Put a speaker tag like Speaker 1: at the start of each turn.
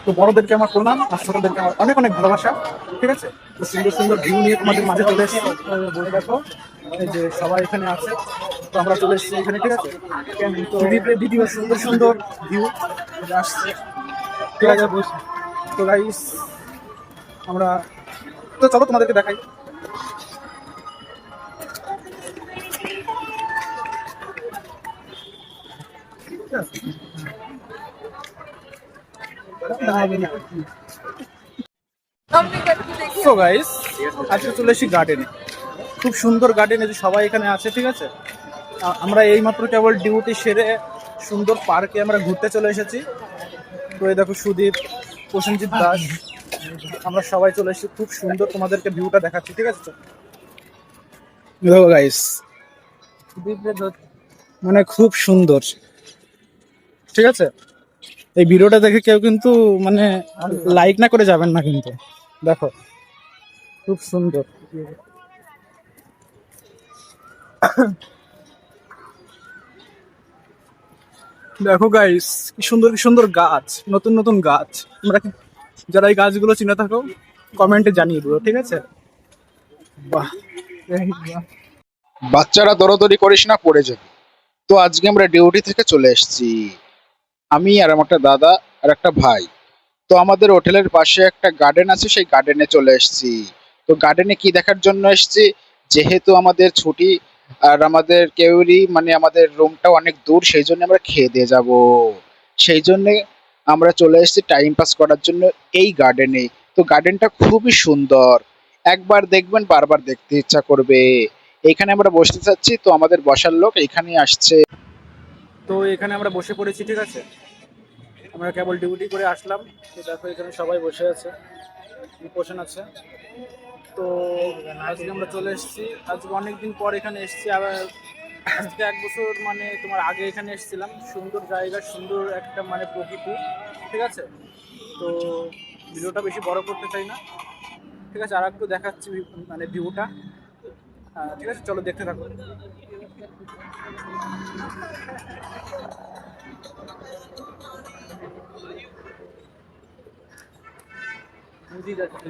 Speaker 1: তো বড়দেরকে আমার প্রণাম আর ছোটদেরকে আমার অনেক অনেক ভালোবাসা। ঠিক আছে, তো সুন্দর সুন্দর ভিউ নিয়ে তোমাদের মাঝে চলে এসেছি। দেখো এই যে সবাই এখানে আছে, তো আমরা চলে এসেছি এখানে। ঠিক আছে, তো দ্বিতীয় সুন্দর সুন্দর ভিউ আসছে। ঠিক আছে, তো গাইস আমরা, তো চলো তোমাদেরকে দেখাই। সো গাইস, আজকে চলে এসেছি গার্ডেনে। খুব সুন্দর গার্ডেন, এই যে সবাই এখানে আছে। ঠিক আছে, আমরা এইমাত্র কেবল ডিউটি সেরে সুন্দর পার্কে আমরা ঘুরতে চলে এসেছি। তো এই দেখো সুদীপ, প্রসেনজিৎ দাস, আমরা সবাই চলে এসেছি। খুব সুন্দর, তোমাদেরকে ভিউটা দেখাচ্ছি। ঠিক আছে, দেখো গাইস, মানে খুব সুন্দর। ঠিক আছে, এই ভিডিওটা দেখে কেউ কিন্তু মানে লাইক না করে যাবেন না কিন্তু। দেখো খুব সুন্দর। দেখো গাইস, কি সুন্দর কি সুন্দর গাছ, নতুন নতুন গাছ। তোমরা যারা এই গাছগুলো চিনে থাকো কমেন্টে জানিয়ে দিও। ঠিক আছে, বাহ।
Speaker 2: বাচ্চারা দৌড়াদৌড়ি করিস না, পড়ে যাবে। তো আজকে আমরা ডিউটি থেকে চলে এসেছি, আমি আর আমার একটা দাদা আর একটা ভাই। তো আমাদের হোটেলের পাশে একটা গার্ডেন আছে, সেই গার্ডেনে চলে এসেছি। তো গার্ডেনে কি দেখার জন্য এসেছি, যেহেতু আমাদের ছুটি আর আমাদের কেউরই মানে আমাদের রুমটা অনেক দূর, সেই জন্য আমরা খেয়ে দিয়ে যাব। সেই জন্য আমরা চলে এসেছি টাইম পাস করার জন্য এই গার্ডেনে। তো গার্ডেনটা খুবই সুন্দর, একবার দেখবেন বারবার দেখতে ইচ্ছা করবে। এইখানে আমরা বসতে চাচ্ছি, তো আমাদের বসার লোক এইখানেই আসছে।
Speaker 1: তো এখানে আমরা বসে পড়েছি। ঠিক আছে, আমরা কেবল ডিউটি করে আসলাম। তো দেখো এখানে সবাই বসে আছে, পোষণ আছে। তো আজকে আমরা চলে এসেছি, আজকে অনেকদিন পর এখানে এসেছি আবার। আজকে 1 বছর মানে তোমার আগে এখানে এসেছিলাম। সুন্দর জায়গা, সুন্দর একটা মানে প্রকৃতি। ঠিক আছে, তো ভিডিওটা বেশি বড় করতে চাই না। ঠিক আছে, আর একটু দেখাচ্ছি মানে ভিউটা। ঠিক আছে, চলো দেখতে থাকো। বুঝি যাচ্ছে।